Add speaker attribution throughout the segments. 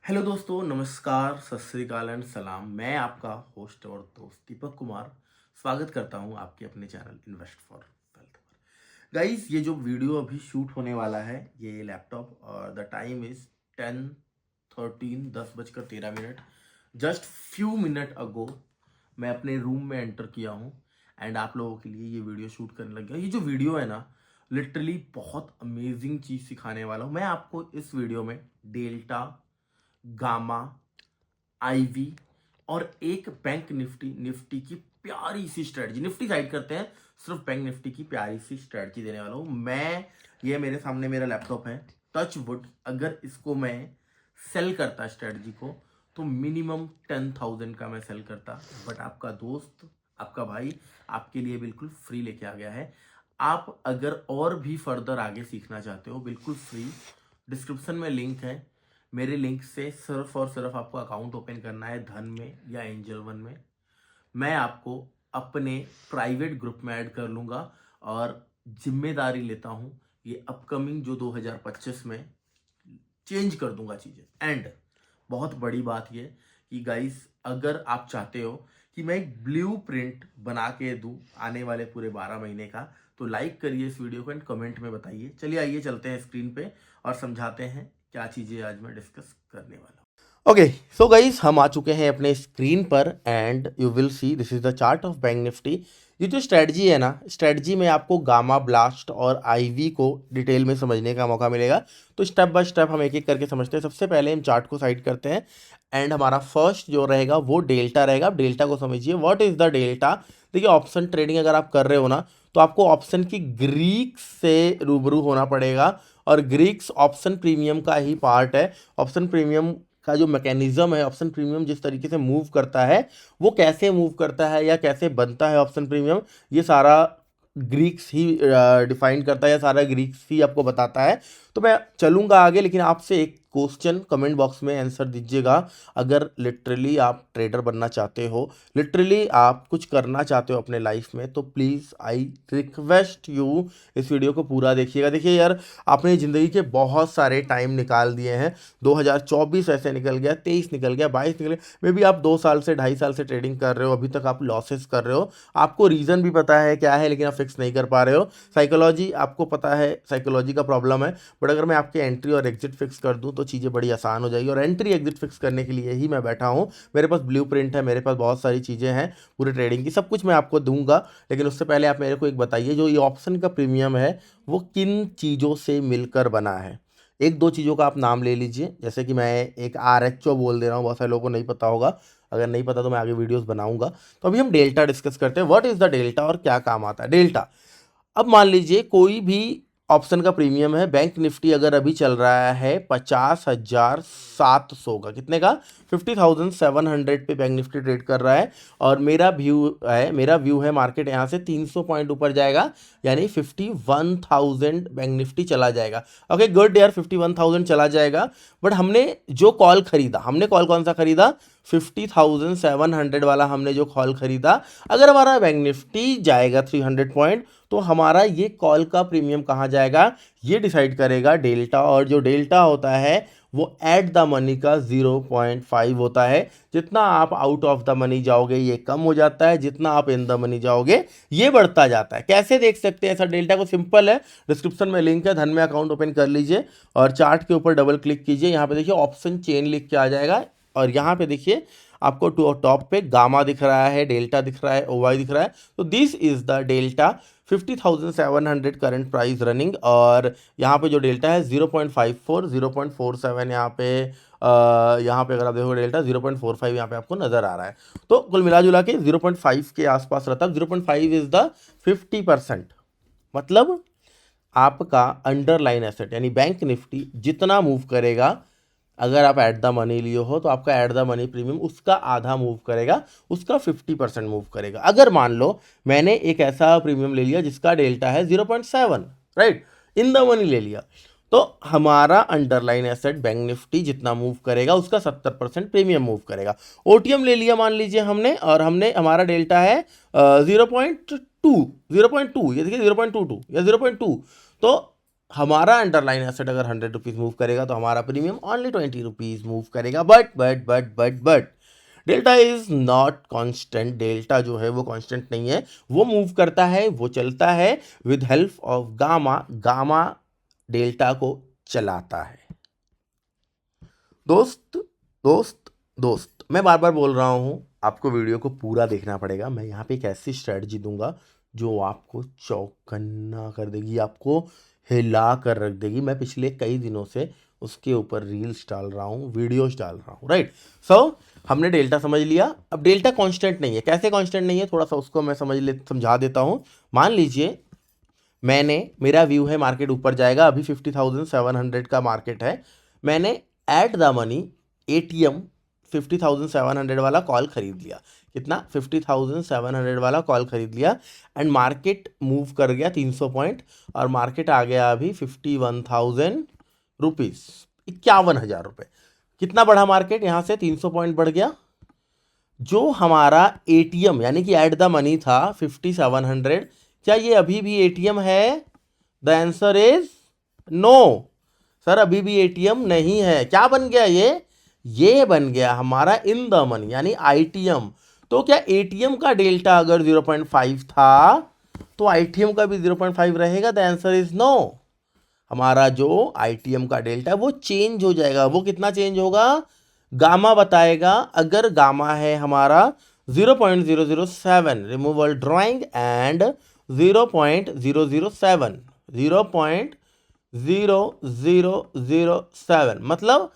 Speaker 1: Hello दोस्तों, नमस्कार, सत श्री अकाल एंड सलाम। मैं आपका होस्ट और दोस्त दीपक कुमार स्वागत करता हूं आपके अपने चैनल इन्वेस्ट फॉर वेल्थ पर। गाइस, ये जो वीडियो अभी शूट होने वाला है, ये लैपटॉप और the time is 10:13, 10:13। Just few minute ago मैं अपने रूम में एंटर किया हूं एंड आप लोगों के लिए ये वीडियो शूट करने लग गया। ये जो वीडियो है ना, लिटरली बहुत अमेजिंग चीज़ सिखाने वाला हूँ मैं आपको इस वीडियो में। डेल्टा, गामा, आईवी और एक बैंक निफ्टी की प्यारी सी स्ट्रेटजी, निफ्टी साइड करते हैं, सिर्फ बैंक निफ्टी की प्यारी सी स्ट्रेटजी देने वाला हूँ मैं। ये मेरे सामने मेरा लैपटॉप है, टच वुड, अगर इसको मैं सेल करता स्ट्रेटजी को तो मिनिमम 10,000 का मैं सेल करता। बट आपका दोस्त, आपका भाई आपके लिए बिल्कुल फ्री लेके आ गया है। आप अगर और भी फर्दर आगे सीखना चाहते हो, बिल्कुल फ्री, डिस्क्रिप्शन में लिंक है। मेरे लिंक से सिर्फ और सिर्फ आपको अकाउंट ओपन करना है, धन में या एंजल वन में। मैं आपको अपने प्राइवेट ग्रुप में ऐड कर लूँगा और जिम्मेदारी लेता हूँ ये अपकमिंग जो 2025 में चेंज कर दूंगा चीज़ें। एंड बहुत बड़ी बात ये कि गाइस, अगर आप चाहते हो कि मैं एक ब्लू प्रिंट बना के दूँ आने वाले पूरे 12 महीने का, तो लाइक करिए इस वीडियो को एंड कमेंट में बताइए। चलिए आइए चलते हैं स्क्रीन पे और समझाते हैं क्या चीज़ें आज मैं डिस्कस करने वाला हूँ। ओके, सो गाइस, हम आ चुके हैं अपने स्क्रीन पर and you will see this is the chart of bank Nifty. ये जो स्ट्रेटजी है ना, स्ट्रेटजी में आपको गामा, ब्लास्ट और आईवी को डिटेल में समझने का मौका मिलेगा। तो स्टेप बाय स्टेप हम एक एक करके समझते हैं। सबसे पहले हम चार्ट को साइड करते हैं एंड हमारा फर्स्ट जो रहेगा वो डेल्टा रहेगा। आप डेल्टा को समझिए, व्हाट इज द डेल्टा। देखिए, ऑप्शन ट्रेडिंग अगर आप कर रहे हो ना, तो आपको ऑप्शन की ग्रीक से रूबरू होना पड़ेगा और ग्रीक्स ऑप्शन प्रीमियम का ही पार्ट है। ऑप्शन प्रीमियम का जो मैकेनिज्म है, ऑप्शन प्रीमियम जिस तरीके से मूव करता है, वो कैसे मूव करता है या कैसे बनता है ऑप्शन प्रीमियम, ये सारा ग्रीक्स ही डिफाइन करता है या सारा ग्रीक्स ही आपको बताता है। तो मैं चलूंगा आगे, लेकिन आपसे एक क्वेश्चन कमेंट बॉक्स में आंसर दीजिएगा। अगर लिटरली आप ट्रेडर बनना चाहते हो, लिटरली आप कुछ करना चाहते हो अपने लाइफ में, तो प्लीज़ आई रिक्वेस्ट यू इस वीडियो को पूरा देखिएगा। देखिए यार, आपने ज़िंदगी के बहुत सारे टाइम निकाल दिए हैं। 2024 ऐसे निकल गया, 23 निकल गया, 22 निकल गया, मे बी आप 2 साल से 2.5 साल से ट्रेडिंग कर रहे हो, अभी तक आप लॉसेस कर रहे हो। आपको रीज़न भी पता है क्या है, लेकिन आप फिक्स नहीं कर पा रहे हो। साइकोलॉजी आपको पता है, साइकोलॉजी का प्रॉब्लम है। बट अगर मैं आपके एंट्री और एग्जिट फिक्स कर दूं तो चीज़ें बड़ी आसान हो जाएगी। और एंट्री एग्जिट फिक्स करने के लिए ही मैं बैठा हूं। मेरे पास ब्लू प्रिंट है, मेरे पास बहुत सारी चीज़ें हैं पूरे ट्रेडिंग की, सब कुछ मैं आपको दूंगा। लेकिन उससे पहले आप मेरे को एक बताइए, जो ये ऑप्शन का प्रीमियम है वो किन चीज़ों से मिलकर बना है। एक दो चीज़ों का आप नाम ले लीजिए, जैसे कि मैं एक RHO बोल दे रहा हूँ, बहुत सारे लोगों को नहीं पता होगा। अगर नहीं पता तो मैं आगे वीडियोस बनाऊंगा। तो अभी हम डेल्टा डिस्कस करते हैं। व्हाट इज द डेल्टा और क्या काम आता है डेल्टा। अब मान लीजिए कोई भी ऑप्शन का प्रीमियम है, बैंक निफ्टी अगर अभी चल रहा है 50,700 का, कितने का, 50,700 पे बैंक निफ्टी ट्रेड कर रहा है। और मेरा व्यू है मार्केट यहाँ से 300 पॉइंट ऊपर जाएगा, यानी 51,000 बैंक निफ्टी चला जाएगा। ओके गुड यार, 51,000 चला जाएगा। बट हमने जो कॉल खरीदा, हमने कॉल कौन सा खरीदा, 50,700 वाला हमने जो कॉल खरीदा। अगर हमारा बैंक निफ्टी जाएगा 300 पॉइंट, तो हमारा ये कॉल का प्रीमियम कहाँ जाएगा, ये डिसाइड करेगा डेल्टा। और जो डेल्टा होता है वो एट द मनी का 0.5 होता है। जितना आप आउट ऑफ द मनी जाओगे ये कम हो जाता है, जितना आप इन द मनी जाओगे ये बढ़ता जाता है। कैसे देख सकते हैं सर डेल्टा को, सिंपल है, डिस्क्रिप्शन में लिंक है, धन में अकाउंट ओपन कर लीजिए और चार्ट के ऊपर डबल क्लिक कीजिए। यहाँ पे देखिए ऑप्शन चेन लिख के आ जाएगा और यहाँ पे देखिए आपको टॉप पे गामा दिख रहा है, डेल्टा दिख रहा है, OY दिख रहा है। तो this is the delta, 50,700 current price running. और यहाँ पे जो डेल्टा है 0.54, 0.47 यहाँ पे अगर आप देखो डेल्टा 0.45 यहाँ पे आपको नजर आ रहा है। तो कुल मिला जुला के 0.5 के आसपास रहता है। 0.5 इज द 50%। मतलब आपका अंडरलाइन एसेट यानी बैंक निफ्टी जितना मूव करेगा, अगर आप एट द मनी लिए हो तो आपका एट द मनी प्रीमियम उसका आधा मूव करेगा, उसका 50% मूव करेगा। अगर मान लो मैंने एक ऐसा प्रीमियम ले लिया जिसका डेल्टा है 0.7, राइट, इन द मनी ले लिया, तो हमारा अंडरलाइन एसेट बैंक निफ्टी जितना मूव करेगा उसका 70% प्रीमियम मूव करेगा। OTM ले लिया मान लीजिए हमने, और हमारा डेल्टा है 0.2, 0.2, ये देखिए 0.22 या 0.2, तो हमारा अंडरलाइन एसेट अगर 100 रुपीज़ मूव करेगा तो हमारा प्रीमियम ओनली 20 रुपीज़ मूव करेगा। But delta is not constant. Delta जो है वो कांस्टेंट नहीं है, वो मूव करता है, वो चलता है with help of gamma. Gamma delta को चलाता है। दोस्त दोस्त दोस्त मैं बार बार बोल रहा हूं, आपको वीडियो को पूरा देखना पड़ेगा। मैं यहाँ पे एक ऐसी स्ट्रेटजी दूंगा जो आपको चौकन्ना कर देगी, आपको हिला कर रख देगी। मैं पिछले कई दिनों से उसके ऊपर रील्स डाल रहा हूँ, वीडियोस डाल रहा हूँ, राइट। सो हमने डेल्टा समझ लिया। अब डेल्टा कांस्टेंट नहीं है। कैसे कांस्टेंट नहीं है, थोड़ा सा उसको मैं समझा देता हूँ। मान लीजिए मेरा व्यू है मार्केट ऊपर जाएगा, अभी 50,700 का मार्केट है। मैंने एट द मनी ATM 50,700 वाला कॉल खरीद लिया। कितना? 50,700 वाला कॉल खरीद लिया। एंड मार्केट मूव कर गया 300 पॉइंट और मार्केट आ गया अभी 51,000 रुपीज़, 51,000 रुपये। कितना बढ़ा मार्केट? यहाँ से 300 पॉइंट बढ़ गया। जो हमारा ATM यानी कि एट द मनी था 5700, क्या ये अभी भी ATM है? The answer is no. Sir अभी भी ATM नहीं है। क्या बन गया ये बन गया हमारा इन द मनी यानी ITM। तो क्या ATM का डेल्टा अगर 0.5 था तो ITM का भी 0.5 रहेगा? The answer is no. हमारा जो ITM का डेल्टा है वो चेंज हो जाएगा। वो कितना चेंज होगा? गामा बताएगा। अगर गामा है हमारा 0.007, रिमूवल ड्राइंग एंड 0.007, 0.0007 मतलब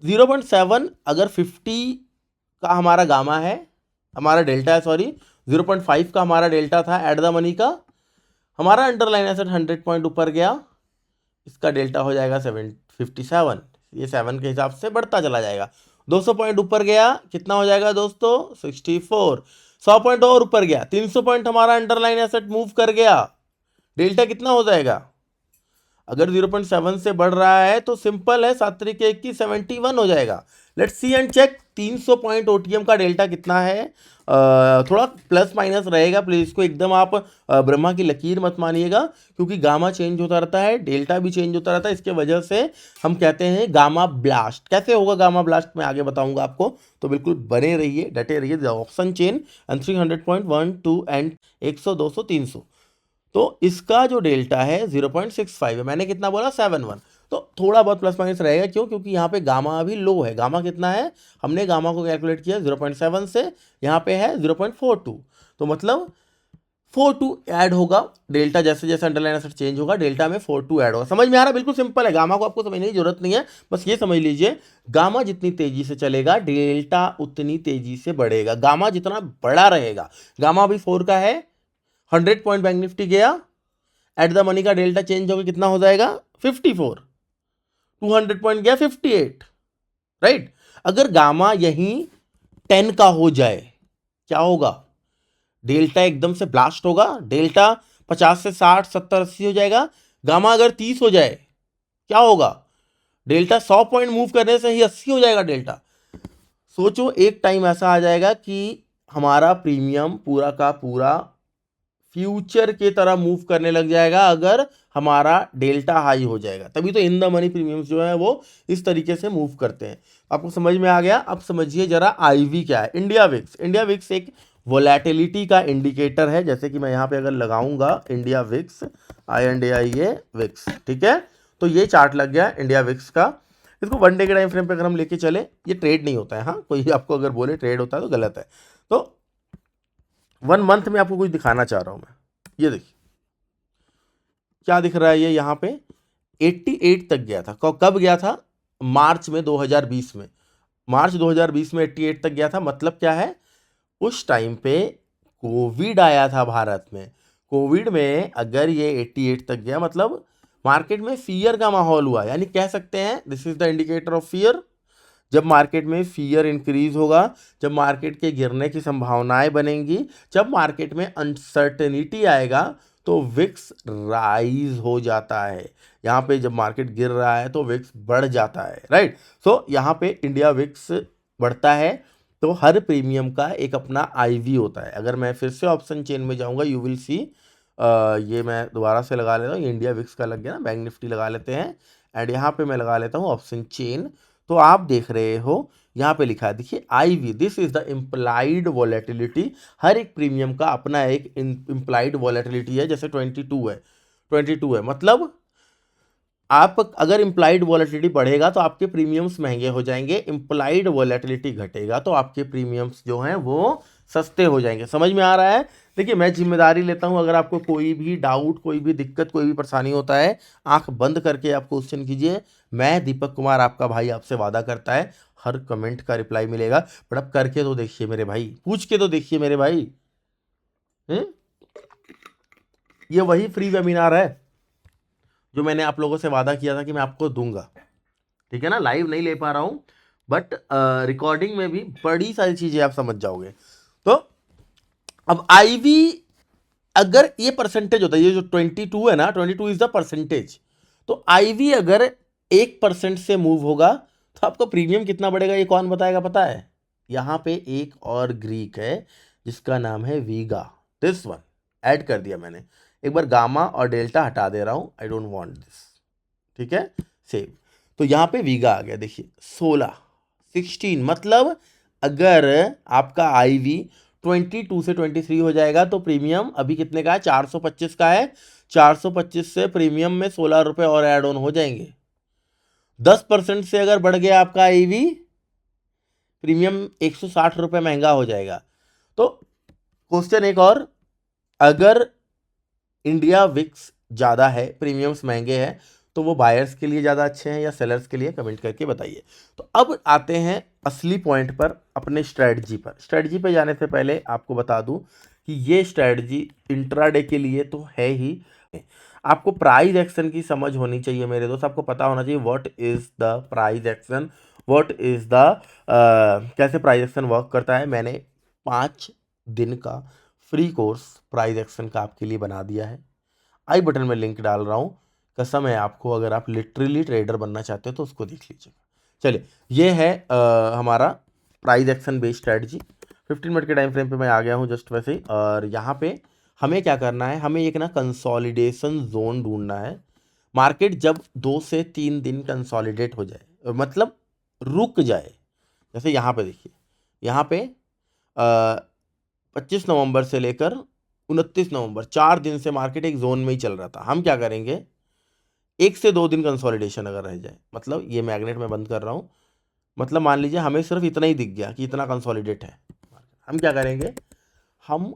Speaker 1: 0.7 अगर 50 का हमारा गामा है, हमारा डेल्टा है, सॉरी 0.5 का हमारा डेल्टा था एट द मनी का। हमारा अंडरलाइन एसेट 100 पॉइंट ऊपर गया, इसका डेल्टा हो जाएगा 57। ये 7 के हिसाब से बढ़ता चला जाएगा। 200 पॉइंट ऊपर गया, कितना हो जाएगा दोस्तों? 64। 100 पॉइंट और ऊपर गया, 300 पॉइंट हमारा अंडरलाइन एसेट मूव कर गया। डेल्टा कितना हो जाएगा? अगर 0.7 से बढ़ रहा है तो सिंपल है, 7 तरीके की 71 हो जाएगा। Let's see and check 300 point OTM का डेल्टा कितना है। थोड़ा प्लस माइनस रहेगा, प्लीज इसको एकदम आप ब्रह्मा की लकीर मत मानिएगा, क्योंकि गामा चेंज होता रहता है, डेल्टा भी चेंज होता रहता है। इसके वजह से हम कहते हैं गामा ब्लास्ट। कैसे होगा गामा ब्लास्ट मैं आगे बताऊंगा आपको, तो बिल्कुल बने रहिए, डटे रहिए। Option chain and 300 point 1 2 and 100 200 300। तो इसका जो डेल्टा है 0.65 है। मैंने कितना बोला? 71। तो थोड़ा बहुत प्लस माइनस रहेगा। क्यों? क्योंकि यहाँ पे गामा अभी लो है। गामा कितना है? हमने गामा को कैलकुलेट किया 0.7 से, यहाँ पे है 0.42। तो मतलब 42 ऐड होगा। डेल्टा जैसे जैसे अंडरलाइन एसेट चेंज होगा, डेल्टा में 42 ऐड होगा। समझ में आ रहा है? बिल्कुल सिंपल है। गामा को आपको समझने की जरूरत नहीं है, बस ये समझ लीजिए गामा जितनी तेजी से चलेगा डेल्टा उतनी तेजी से बढ़ेगा। गामा जितना बड़ा रहेगा, गामा अभी 4 का है, 100 पॉइंट बैंक निफ्टी गया, एट द मनी का डेल्टा चेंज होकर कितना हो जाएगा? 54। 200 पॉइंट गया 58, राइट। अगर गामा यहीं 10 का हो जाए, क्या होगा? डेल्टा एकदम से ब्लास्ट होगा। डेल्टा 50 से 60 70 80 हो जाएगा। गामा अगर 30 हो जाए, क्या होगा? डेल्टा 100 पॉइंट मूव करने से ही 80 हो जाएगा डेल्टा। सोचो एक टाइम ऐसा आ जाएगा कि हमारा प्रीमियम पूरा का पूरा फ्यूचर के तरह मूव करने लग जाएगा अगर हमारा डेल्टा हाई हो जाएगा। तभी तो इन द मनी प्रीमियम्स जो है वो इस तरीके से मूव करते हैं। आपको समझ में आ गया? अब समझिए जरा IV क्या है। India VIX. इंडिया विक्स एक वोलेटिलिटी का इंडिकेटर है। जैसे कि मैं यहाँ पे अगर लगाऊंगा इंडिया विक्स, INDIA विक्स, ठीक है, तो ये चार्ट लग गया इंडिया विक्स का। इसको 1 डे के टाइम फ्रेम पे अगर हम लेके चले, ये ट्रेड नहीं होता है। हाँ, कोई आपको अगर बोले ट्रेड होता है तो गलत है। तो 1 मंथ में आपको कुछ दिखाना चाह रहा हूं मैं। ये देखिए क्या दिख रहा है। ये यहाँ पे 88 तक गया था। कब गया था? मार्च में 2020 में। मार्च 2020 में 88 तक गया था। मतलब क्या है? उस टाइम पे कोविड आया था भारत में। कोविड में अगर ये 88 तक गया मतलब मार्केट में फियर का माहौल हुआ, यानी कह सकते हैं this is the indicator of fear. जब मार्केट में फियर इंक्रीज होगा, जब मार्केट के गिरने की संभावनाएं बनेंगी, जब मार्केट में अनसर्टेनिटी आएगा तो विक्स राइज हो जाता है। यहाँ पे जब मार्केट गिर रहा है तो विक्स बढ़ जाता है, राइट। सो यहाँ पे इंडिया विक्स बढ़ता है। तो हर प्रीमियम का एक अपना IV होता है। अगर मैं फिर से ऑप्शन चेन में जाऊंगा, यू विल सी ये मैं दोबारा से लगा लेता हूँ, ये इंडिया विक्स का लग गया ना, बैंक निफ्टी लगा लेते हैं। एंड यहाँ पे मैं लगा लेता हूँ ऑप्शन चेन। तो आप देख रहे हो यहाँ पे लिखा है, देखिए IV, this is the implied volatility. हर एक प्रीमियम का अपना एक इम्प्लाइड वॉलेटिलिटी है। जैसे 22 है, मतलब आप अगर इम्प्लाइड वॉलेटिलिटी बढ़ेगा तो आपके प्रीमियम्स महंगे हो जाएंगे, इम्प्लाइड वॉलेटिलिटी घटेगा तो आपके प्रीमियम्स जो हैं वो सस्ते हो जाएंगे। समझ में आ रहा है? देखिए मैं जिम्मेदारी लेता हूं, अगर आपको कोई भी डाउट, कोई भी दिक्कत, कोई भी परेशानी होता है, आंख बंद करके आप क्वेश्चन कीजिए। मैं दीपक कुमार आपका भाई आपसे वादा करता है हर कमेंट का रिप्लाई मिलेगा। बट अब करके तो देखिए मेरे भाई, पूछ के तो देखिए मेरे भाई। ये वही फ्री वेबिनार है जो मैंने आप लोगों से वादा किया था कि मैं आपको दूंगा। ठीक है ना, लाइव नहीं ले पा रहा हूं, बट रिकॉर्डिंग में भी बड़ी सारी चीजें आप समझ जाओगे। तो अब IV, अगर ये परसेंटेज होता है, ये जो 22 है ना, 22 इज द परसेंटेज। तो IV अगर 1% से मूव होगा तो आपको प्रीमियम कितना बढ़ेगा, ये कौन बताएगा पता है? यहां पे एक और ग्रीक है जिसका नाम है वीगा। दिस वन ऐड कर दिया मैंने। एक बार गामा और डेल्टा हटा दे रहा हूं, आई डोंट वांट दिस। ठीक है, सेव। तो यहां पे वीगा आ गया, देखिए 16 मतलब अगर आपका IV 22 से 23 हो जाएगा तो प्रीमियम अभी कितने का है? 425 का है। 425 से प्रीमियम में 16 रुपए और ऐड ऑन हो जाएंगे। 10% से अगर बढ़ गया आपका IV, प्रीमियम 160 रुपए महंगा हो जाएगा। तो क्वेश्चन एक और, अगर इंडिया विक्स ज़्यादा है, प्रीमियम्स महंगे हैं, तो वो बायर्स के लिए ज़्यादा अच्छे हैं या सेलर्स के लिए? कमेंट करके बताइए। तो अब आते हैं असली पॉइंट पर, अपने स्ट्रेटजी पर। स्ट्रेटजी पे जाने से पहले आपको बता दूं कि ये स्ट्रेटजी इंट्राडे के लिए तो है ही। आपको प्राइस एक्शन की समझ होनी चाहिए मेरे दोस्त, आपको पता होना चाहिए what is the price action, what is the कैसे प्राइस एक्शन वर्क करता है। मैंने 5 दिन का फ्री कोर्स प्राइस एक्शन का आपके लिए बना दिया है। आई बटन में लिंक डाल रहा हूँ, कसम है आपको, अगर आप लिटरली ट्रेडर बनना चाहते हो तो उसको देख लीजिएगा। चलिए, ये है हमारा price action based strategy. 15 minute के टाइम फ्रेम पे मैं आ गया हूँ जस्ट वैसे ही। और यहाँ पे हमें क्या करना है, हमें एक ना कंसोलिडेशन जोन ढूंढना है। मार्केट जब 2 से 3 दिन कंसोलिडेट हो जाए, मतलब रुक जाए, जैसे यहाँ पे देखिए, यहाँ पे 25 नवंबर से लेकर 29 नवंबर 4 दिन से मार्केट एक जोन में ही चल रहा था। हम क्या करेंगे, 1 से 2 दिन कंसोलिडेशन अगर रह जाए, मतलब ये मैग्नेट में बंद कर रहा हूँ, मतलब मान लीजिए हमें सिर्फ इतना ही दिख गया कि इतना कंसोलिडेट है, हम क्या करेंगे, हम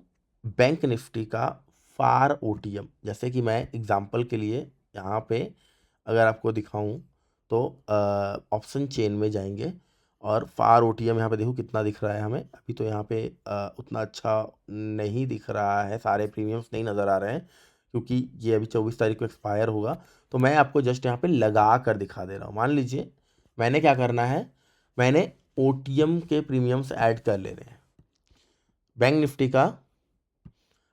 Speaker 1: बैंक निफ्टी का फार OTM, जैसे कि मैं एग्जांपल के लिए यहाँ पे अगर आपको दिखाऊं तो ऑप्शन चेन में जाएंगे और फार OTM यहाँ पे देखो कितना दिख रहा है हमें। अभी तो यहाँ पे उतना अच्छा नहीं दिख रहा है, सारे प्रीमियम्स नहीं नज़र आ रहे हैं क्योंकि ये अभी 24 तारीख को एक्सपायर होगा। तो मैं आपको जस्ट यहाँ पे लगा कर दिखा दे रहा हूँ। मान लीजिए मैंने क्या करना है, मैंने OTM के प्रीमियम्स ऐड कर ले रहे हैं। बैंक निफ्टी का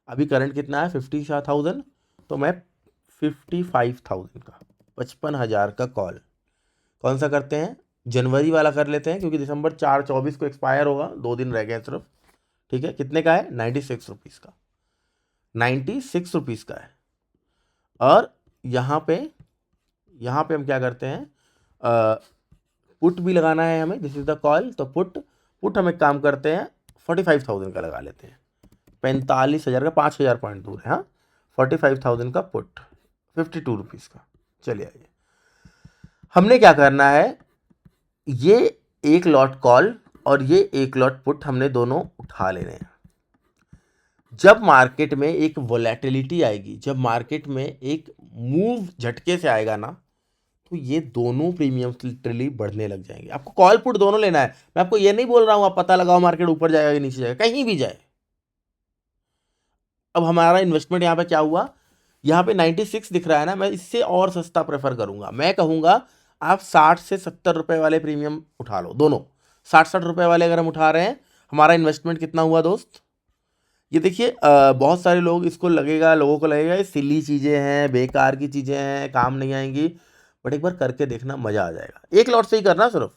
Speaker 1: अभी करंट कितना है, 50,000, तो मैं 55,000 का, 55,000 का कॉल कौन सा करते हैं, जनवरी वाला कर लेते हैं क्योंकि दिसंबर 4/24 को एक्सपायर होगा, 2 दिन रह गए हैं सिर्फ। ठीक है, कितने का है, 96 रुपीज़ का, 96 रुपीज़ का है। और यहाँ पे हम क्या करते हैं, पुट भी लगाना है हमें, दिस इज द कॉल। तो पुट हम एक काम करते हैं, 45,000 का लगा लेते हैं, 45,000 का, 5,000 पॉइंट दूर है। हाँ, 45,000 का पुट, 52 रुपीज़ का। चलिए आइए, हमने क्या करना है, ये एक लॉट कॉल और ये एक लॉट पुट हमने दोनों उठा लेने हैं। जब मार्केट में एक वोलेटिलिटी आएगी, जब मार्केट में एक मूव झटके से आएगा ना, तो ये दोनों प्रीमियम्स लिटरली बढ़ने लग जाएंगे। आपको कॉल पुट दोनों लेना है। मैं आपको ये नहीं बोल रहा हूं आप पता लगाओ मार्केट ऊपर जाएगा कि नीचे जाएगा, कहीं भी जाए। अब हमारा इन्वेस्टमेंट यहाँ पे क्या हुआ, यहाँ पे 96 दिख रहा है ना, मैं इससे और सस्ता प्रेफर करूंगा। मैं कहूंगा आप 60 से 70 रुपए वाले प्रीमियम उठा लो, दोनों 60-60 रुपए वाले अगर हम उठा रहे हैं, हमारा इन्वेस्टमेंट कितना हुआ दोस्त। ये देखिए, बहुत सारे लोग इसको लगेगा, लोगों को लगेगा ये सिली चीज़ें हैं, बेकार की चीज़ें हैं, काम नहीं आएंगी। बट एक बार करके देखना, मज़ा आ जाएगा। एक लॉट से ही करना सिर्फ,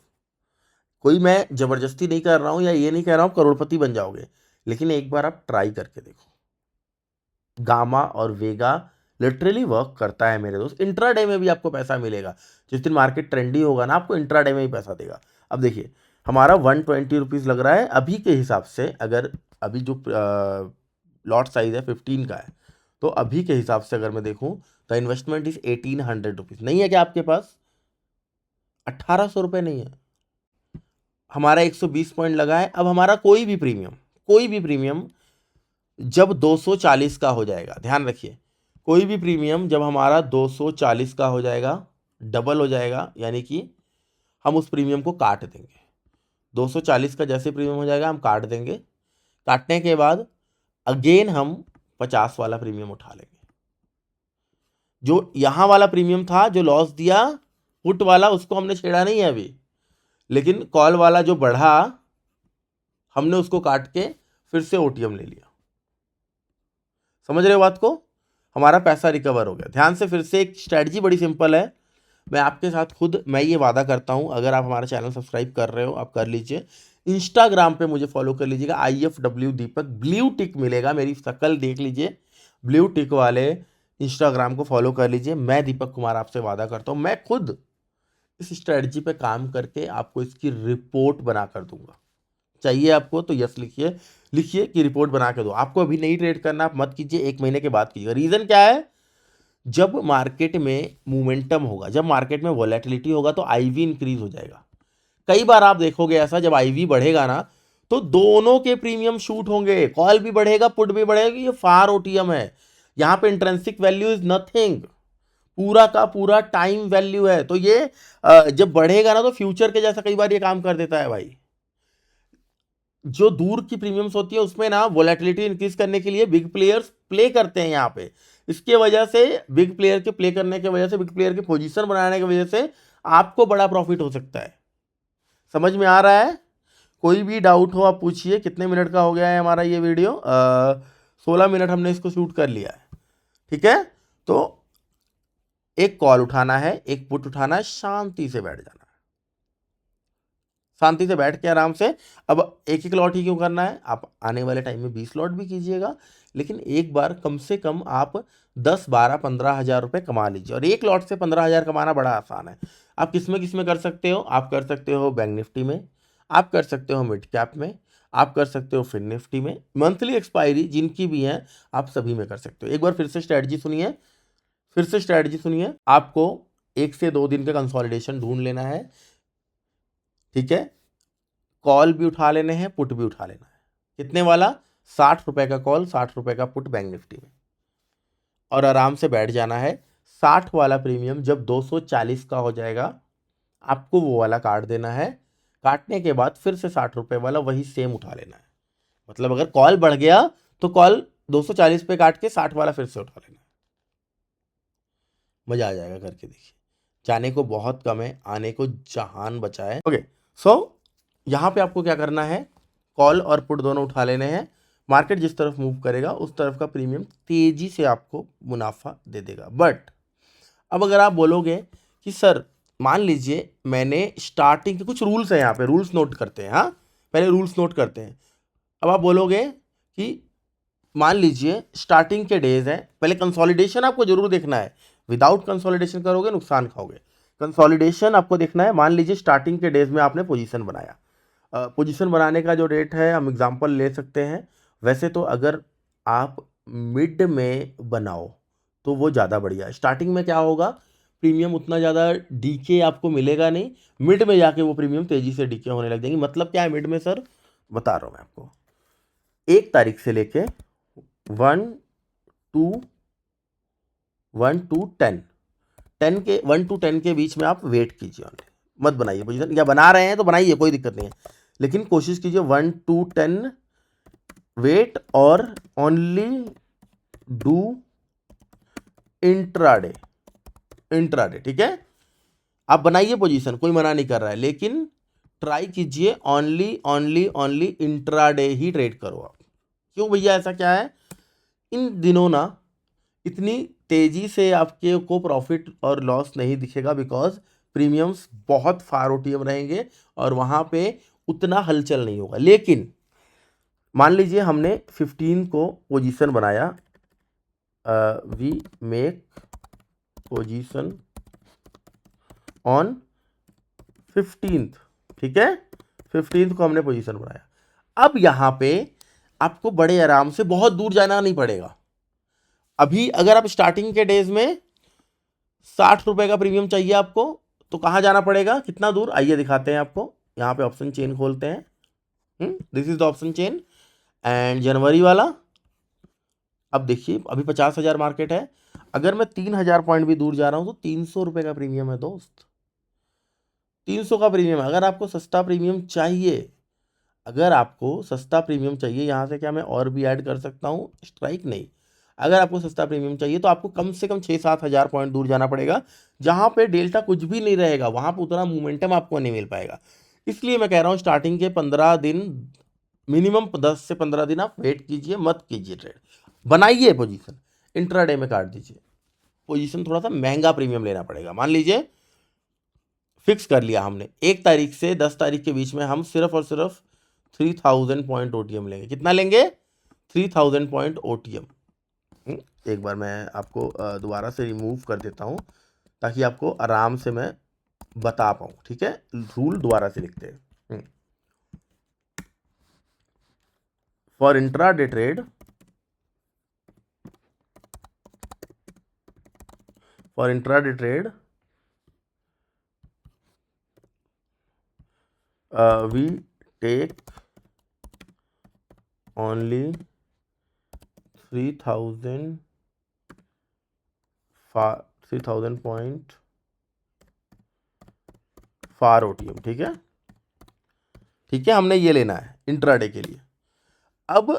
Speaker 1: कोई मैं ज़बरदस्ती नहीं कर रहा हूँ या ये नहीं कह रहा हूँ करोड़पति बन जाओगे, लेकिन एक बार आप ट्राई करके देखो। गामा और वेगा लिटरली वर्क करता है मेरे दोस्त। इंट्राडे में भी आपको पैसा मिलेगा। जिस दिन मार्केट ट्रेंडी होगा ना, आपको इंट्राडे में ही पैसा देगा। अब देखिए, हमारा 120 रुपीज़ लग रहा है अभी के हिसाब से। अगर अभी जो लॉट साइज है 15 का है, तो अभी के हिसाब से अगर मैं देखूं, द इन्वेस्टमेंट इज 1800 रुपीज़। नहीं है क्या आपके पास? 1800 रुपये नहीं है। हमारा 120 पॉइंट लगा है। अब हमारा कोई भी प्रीमियम जब 240 का हो जाएगा, ध्यान रखिए, कोई भी प्रीमियम जब हमारा 240 का हो जाएगा, डबल हो जाएगा, यानी कि हम उस प्रीमियम को काट देंगे। 240 का जैसे प्रीमियम हो जाएगा हम काट देंगे। काटने के बाद अगेन हम 50 वाला प्रीमियम उठा लेंगे। जो यहां वाला प्रीमियम था जो लॉस दिया, पुट वाला, उसको हमने छेड़ा नहीं है अभी, लेकिन कॉल वाला जो बढ़ा हमने उसको काट के फिर से ओटीएम ले लिया। समझ रहे हो बात को? हमारा पैसा रिकवर हो गया। ध्यान से, फिर से एक स्ट्रैटेजी बड़ी सिंपल है। मैं आपके साथ खुद मैं ये वादा करता हूं, अगर आप हमारा चैनल सब्सक्राइब कर रहे हो आप कर लीजिए। इंस्टाग्राम पे मुझे फॉलो कर लीजिएगा, IFW दीपक, ब्लू टिक मिलेगा, मेरी शक्ल देख लीजिए, ब्लू टिक वाले इंस्टाग्राम को फॉलो कर लीजिए। मैं दीपक कुमार आपसे वादा करता हूं, मैं खुद इस स्ट्रैटेजी पे काम करके आपको इसकी रिपोर्ट बना कर दूंगा। चाहिए आपको तो यस लिखिए, लिखिए कि रिपोर्ट बना के दो। आपको अभी नहीं ट्रेड करना, आप मत कीजिए, 1 महीने के बाद कीजिएगा। रीजन क्या है? जब मार्केट में मोमेंटम होगा, जब मार्केट में वॉलेटिलिटी होगा, तो आईवी इंक्रीज हो जाएगा। कई बार आप देखोगे ऐसा, जब आईवी बढ़ेगा ना, तो दोनों के प्रीमियम शूट होंगे, कॉल भी बढ़ेगा, पुट भी बढ़ेगा। ये फार ओटीएम है, यहां पे इंट्रिंसिक वैल्यू इज नथिंग, पूरा का पूरा टाइम वैल्यू है। तो ये जब बढ़ेगा ना, तो फ्यूचर के जैसा कई बार ये काम कर देता है भाई। जो दूर की प्रीमियम्स होती है उसमें ना वोलेटिलिटी इंक्रीज करने के लिए बिग प्लेयर्स प्ले करते हैं यहाँ पे। इसके वजह से बिग प्लेयर के प्ले करने की वजह से, बिग प्लेयर की पोजीशन बनाने की वजह से आपको बड़ा प्रॉफिट हो सकता है। समझ में आ रहा है? कोई भी डाउट हो आप पूछिए। कितने मिनट का हो गया है हमारा ये वीडियो? 16 मिनट हमने इसको शूट कर लिया है। ठीक है, तो एक कॉल उठाना है, एक पुट उठाना है, शांति से बैठ जाना है, शांति से बैठ के आराम से। अब एक एक लॉट ही क्यों करना है, आप आने वाले टाइम में 20 लॉट भी कीजिएगा, लेकिन एक बार कम से कम आप 10, 12, 15 हज़ार रुपये कमा लीजिए। और एक लॉट से 15 हज़ार कमाना बड़ा आसान है। आप किस में कर सकते हो? आप कर सकते हो बैंक निफ्टी में, आप कर सकते हो मिड कैप में, आप कर सकते हो फिन निफ्टी में, मंथली एक्सपायरी जिनकी भी है आप सभी में कर सकते हो। एक बार फिर से स्ट्रैटेजी सुनिए, आपको 1 से 2 दिन का कंसोलिडेशन ढूंढ लेना है। ठीक है, कॉल भी उठा लेने हैं, पुट भी उठा लेना है। कितने वाला? 60 रुपए का कॉल, 60 रुपए का पुट बैंक निफ्टी में, और आराम से बैठ जाना है। 60 वाला प्रीमियम जब 240 का हो जाएगा, आपको वो वाला काट देना है। काटने के बाद फिर से 60 रुपए वाला वही सेम उठा लेना है। मतलब अगर कॉल बढ़ गया तो कॉल 240 पे काट के 60 वाला फिर से उठा लेना है। मजा आ जाएगा, करके देखिए। जाने को बहुत कम है, आने को जहान बचा है। ओके, सो यहाँ पे आपको क्या करना है, कॉल और पुट दोनों उठा लेने हैं। मार्केट जिस तरफ मूव करेगा उस तरफ का प्रीमियम तेजी से आपको मुनाफा दे देगा। बट अब अगर आप बोलोगे कि सर मान लीजिए मैंने स्टार्टिंग के कुछ रूल्स हैं, यहाँ पे रूल्स नोट करते हैं। हाँ, पहले रूल्स नोट करते हैं। अब आप बोलोगे कि मान लीजिए स्टार्टिंग के डेज हैं, पहले कंसोलिडेशन आपको जरूर देखना है। विदाउट कंसोलिडेशन करोगे नुकसान खाओगे। कंसोलिडेशन आपको देखना है। मान लीजिए स्टार्टिंग के डेज में आपने पोजीशन बनाया। पोजीशन बनाने का जो रेट है, हम एग्जांपल ले सकते हैं। वैसे तो अगर आप मिड में बनाओ तो वो ज़्यादा बढ़िया है। स्टार्टिंग में क्या होगा, प्रीमियम उतना ज़्यादा डीके आपको मिलेगा नहीं, मिड में जाके वो प्रीमियम तेज़ी से डीके होने लग जाएंगे। मतलब क्या है मिड में सर, बता रहा हूँ मैं आपको। 1 तारीख से लेके 1 के बीच में आप वेट कीजिए। ऑनली मत बनाइए पोजीशन, या बना रहे हैं तो बनाइए, कोई दिक्कत नहीं है, लेकिन कोशिश कीजिए 1 to 10 वेट और ओनली डू इंट्राडे। ठीक है, आप बनाइए पोजीशन, कोई मना नहीं कर रहा है, लेकिन ट्राई कीजिए ओनली इंट्राडे ही ट्रेड करो आप। क्यों भैया, ऐसा क्या है? इन दिनों ना इतनी तेजी से आपके को प्रॉफिट और लॉस नहीं दिखेगा, बिकॉज प्रीमियम्स बहुत फार ओटीएम रहेंगे और वहां पे उतना हलचल नहीं होगा। लेकिन मान लीजिए हमने 15 को पोजीशन बनाया, we make position on 15th, ठीक है, 15th को हमने पोजीशन बनाया। अब यहाँ पे आपको बड़े आराम से बहुत दूर जाना नहीं पड़ेगा। अभी अगर आप स्टार्टिंग के डेज में 60 रुपए का प्रीमियम चाहिए आपको, तो कहाँ जाना पड़ेगा, कितना दूर, आइए दिखाते हैं आपको। यहाँ पे ऑप्शन चेन खोलते हैं, this is the option chain and जनवरी वाला। अब देखिए अभी 50,000 मार्केट है, अगर मैं 3,000 पॉइंट भी दूर जा रहा हूं तो 300 रुपए का प्रीमियम है दोस्त, 300 का प्रीमियम है। अगर आपको सस्ता प्रीमियम चाहिए, अगर आपको सस्ता प्रीमियम चाहिए, यहाँ से क्या मैं और भी ऐड कर सकता हूँ, स्ट्राइक नहीं, अगर आपको सस्ता प्रीमियम चाहिए तो आपको कम से कम 6-7 हज़ार पॉइंट दूर जाना पड़ेगा, जहाँ पे डेल्टा कुछ भी नहीं रहेगा, वहाँ पे उतना मोमेंटम आपको नहीं मिल पाएगा। इसलिए मैं कह रहा हूँ स्टार्टिंग के 15 दिन, मिनिमम 10 से 15 दिन आप वेट कीजिए, मत कीजिए ट्रेड, बनाइए पोजीशन, इंट्राडे में काट दीजिए। पोजीशन थोड़ा सा महंगा प्रीमियम लेना पड़ेगा। मान लीजिए फिक्स कर लिया हमने 1 तारीख से 10 तारीख के बीच में हम सिर्फ और सिर्फ 3000 पॉइंट ओटीएम लेंगे। कितना लेंगे, 3000 पॉइंट ओटीएम। एक बार मैं आपको दोबारा से रिमूव कर देता हूँ ताकि आपको आराम से मैं बता पाऊँ, ठीक है। रूल दोबारा से लिखते हैं, for intraday trade, for intraday trade we take only 3,000 point far OTM, ठीक है, ठीक है, हमने ये लेना है इंट्राडे के लिए। अब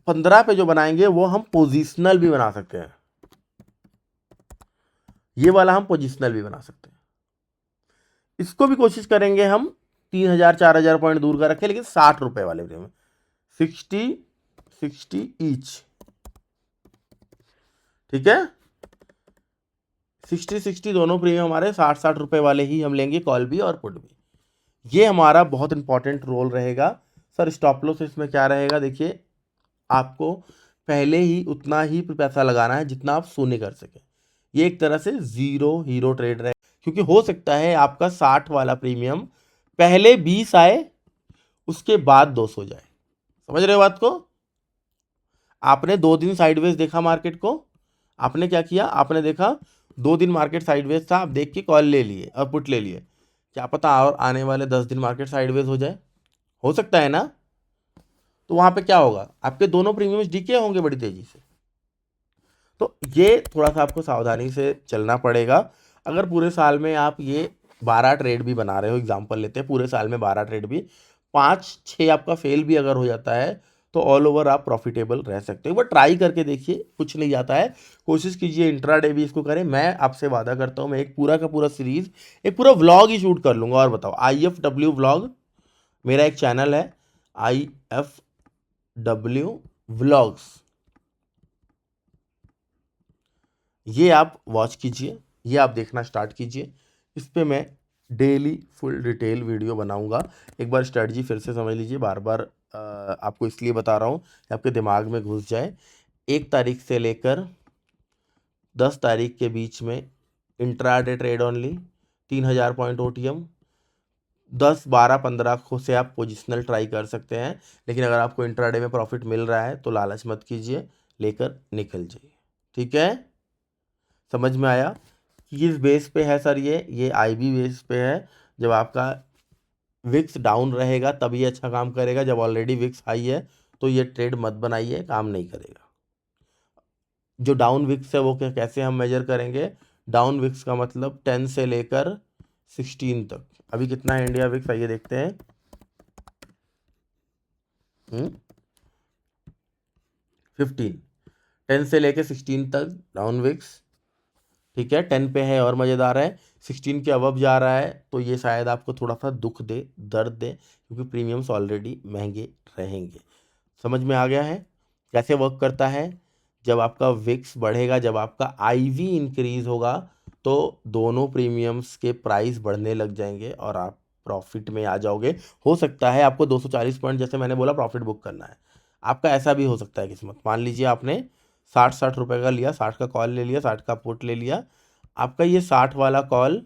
Speaker 1: 15 पे जो बनाएंगे वो हम पोजिशनल भी बना सकते हैं, ये वाला हम पोजिशनल भी बना सकते हैं। इसको भी कोशिश करेंगे हम 3,000-4,000 पॉइंट दूर का रखें, लेकिन 60 रुपए वाले में 60 ईच, ठीक है, 60 दोनों प्रीमियम हमारे 60 रुपए वाले ही हम लेंगे, कॉल भी और पुट भी। ये हमारा बहुत इंपॉर्टेंट रोल रहेगा। सर स्टॉप लॉस इसमें क्या रहेगा, देखिए आपको पहले ही उतना ही पैसा लगाना है जितना आप सोने कर सके। ये एक तरह से जीरो हीरो ट्रेड रहे, क्योंकि हो सकता है आपका 60 वाला प्रीमियम पहले 20 आए, उसके बाद 200 जाए। समझ रहे हो बात को। आपने 2 दिन साइडवेज देखा मार्केट को, आपने क्या किया, आपने देखा 2 दिन मार्केट साइडवेज था, आप देख के कॉल ले लिए और पुट ले लिए, क्या पता और आने वाले 10 दिन मार्केट साइडवेज हो जाए, हो सकता है ना। तो वहां पे क्या होगा, आपके दोनों प्रीमियम्स डीके होंगे बड़ी तेजी से। तो ये थोड़ा सा आपको सावधानी से चलना पड़ेगा। अगर पूरे साल में आप ये 12 ट्रेड भी बना रहे हो, एग्जांपल लेते हैं पूरे साल में 12 ट्रेड भी, 5-6 आपका फेल भी अगर हो जाता है तो ऑल ओवर आप प्रॉफिटेबल रह सकते हो। एक बार ट्राई करके देखिए, कुछ नहीं जाता है, कोशिश कीजिए इंट्राडे भी इसको करें। मैं आपसे वादा करता हूँ मैं एक पूरा का पूरा सीरीज, एक पूरा व्लॉग ही शूट कर लूँगा। और बताओ, IFW व्लॉग मेरा एक चैनल है, IFW व्लॉग्स, ये आप वॉच कीजिए, ये आप देखना स्टार्ट कीजिए। इस पे मैं डेली फुल डिटेल वीडियो बनाऊंगा। एक बार स्ट्रेटजी फिर से समझ लीजिए, बार बार आपको इसलिए बता रहा हूँ कि आपके दिमाग में घुस जाए। 1 तारीख से लेकर 10 तारीख के बीच में intraday trade only, 3,000 point OTM, 10, 12, 15 को से आप पोजिशनल ट्राई कर सकते हैं। लेकिन अगर आपको इंट्राडे में प्रॉफिट मिल रहा है तो लालच मत कीजिए, लेकर निकल जाइए, ठीक है। समझ में आया कि किस बेस पे है सर, ये IB बेस पे है। जब आपका विक्स डाउन रहेगा तब ये अच्छा काम करेगा, जब ऑलरेडी विक्स हाई है तो ये ट्रेड मत बनाइए, काम नहीं करेगा। जो डाउन विक्स है वो कैसे हम मेजर करेंगे, डाउन विक्स का मतलब 10 से लेकर 16 तक। अभी कितना है इंडिया विक्स, आइए देखते हैं। 15, 10 से लेकर 16 तक डाउन विक्स, ठीक है। 10 पे है और मज़ेदार है, 16 के अबव जा रहा है तो ये शायद आपको थोड़ा सा दुख दे, दर्द दे, क्योंकि प्रीमियम्स ऑलरेडी महंगे रहेंगे। समझ में आ गया है कैसे वर्क करता है। जब आपका विक्स बढ़ेगा, जब आपका IV इंक्रीज होगा, तो दोनों प्रीमियम्स के प्राइस बढ़ने लग जाएंगे और आप प्रॉफिट में आ जाओगे। हो सकता है आपको 240 पॉइंट, जैसे मैंने बोला, प्रॉफिट बुक करना है, आपका ऐसा भी हो सकता है किस्मत। मान लीजिए आपने 60 रुपए का लिया, 60 का कॉल ले लिया, 60 का पुट ले लिया, आपका ये 60 वाला कॉल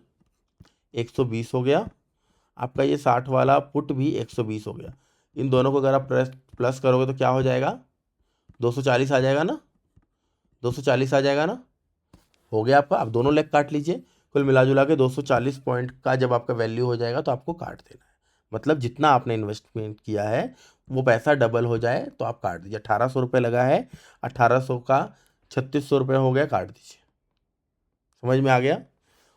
Speaker 1: 120 हो गया, आपका ये 60 वाला पुट भी 120 हो गया। इन दोनों को अगर आप प्लस करोगे तो क्या हो जाएगा, 240 आ जाएगा ना, 240 आ जाएगा ना, हो गया आपका। अब दोनों लेग काट लीजिए, कुल मिला जुला के 240 पॉइंट का जब आपका वैल्यू हो जाएगा तो आपको काट देना है। मतलब जितना आपने इन्वेस्टमेंट किया है वो पैसा डबल हो जाए तो आप काट दीजिए। 1800 रुपये लगा है, 1800 का 3600 रुपये हो गया, काट दीजिए। समझ में आ गया?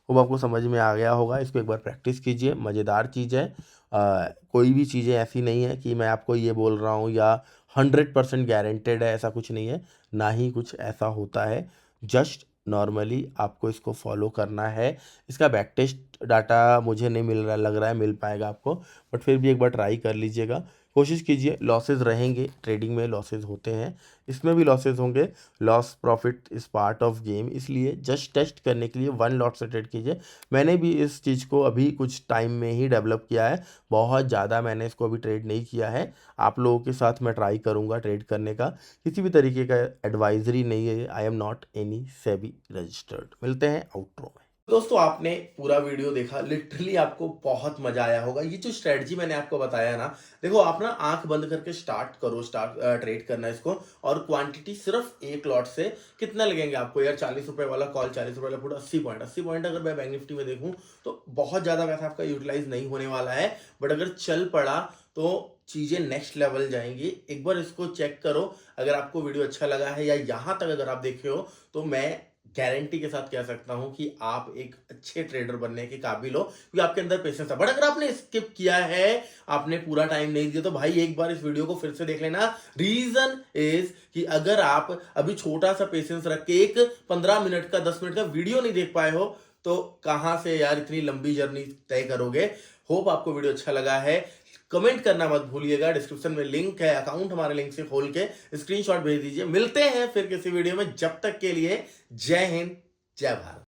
Speaker 1: वो आपको समझ में आ गया होगा। इसको एक बार प्रैक्टिस कीजिए, मज़ेदार चीज़ है। कोई भी चीज़ें ऐसी नहीं है कि मैं आपको ये बोल रहा हूँ या 100% गारंटेड है, ऐसा कुछ नहीं है, ना ही कुछ ऐसा होता है। जस्ट नॉर्मली आपको इसको फॉलो करना है। इसका बैक टेस्ट डाटा मुझे नहीं मिल रहा, लग रहा है मिल पाएगा आपको, बट फिर भी एक बार ट्राई कर लीजिएगा, कोशिश कीजिए। लॉसेस रहेंगे, ट्रेडिंग में लॉसेस होते हैं, इसमें भी लॉसेस होंगे। Loss profit is part of game, इसलिए जस्ट टेस्ट करने के लिए 1 लॉट से ट्रेड कीजिए। मैंने भी इस चीज़ को अभी कुछ टाइम में ही डेवलप किया है, बहुत ज़्यादा मैंने इसको अभी ट्रेड नहीं किया है। आप लोगों के साथ मैं ट्राई करूँगा ट्रेड करने का, किसी भी तरीके का एडवाइजरी नहीं है, I am not any SEBI registered. मिलते हैं आउटरो में। दोस्तों आपने पूरा वीडियो देखा, लिटरली आपको बहुत मजा आया होगा। ये जो स्ट्रेटजी मैंने आपको बताया ना, देखो आप ना आंख बंद करके स्टार्ट करो, ट्रेड करना इसको, और क्वांटिटी सिर्फ एक लॉट से कितना लगेंगे आपको यार, 40 रुपए वाला कॉल, 40 रुपए वाला पुट, 80 पॉइंट अगर मैं बैंक निफ्टी में देखूं तो बहुत ज्यादा पैसा आपका यूटिलाइज नहीं होने वाला है, बट अगर चल पड़ा तो चीजें नेक्स्ट लेवल जाएंगी। एक बार इसको चेक करो। अगर आपको वीडियो अच्छा लगा है या यहां तक अगर आप देखे हो तो मैं गारंटी के साथ कह सकता हूं कि आप एक अच्छे ट्रेडर बनने के काबिल हो, क्योंकि आपके अंदर पेशेंस है। बट अगर आपने स्किप किया है, आपने पूरा टाइम नहीं दिया, तो भाई एक बार इस वीडियो को फिर से देख लेना। रीजन इज कि अगर आप अभी छोटा सा पेशेंस रख के एक 15 मिनट का 10 मिनट का वीडियो नहीं देख पाए हो तो कहां से यार इतनी लंबी जर्नी तय करोगे। होप आपको वीडियो अच्छा लगा है। कमेंट करना मत भूलिएगा, डिस्क्रिप्शन में लिंक है, अकाउंट हमारे लिंक से खोल के स्क्रीनशॉट भेज दीजिए। मिलते हैं फिर किसी वीडियो में, जब तक के लिए जय हिंद, जय भारत।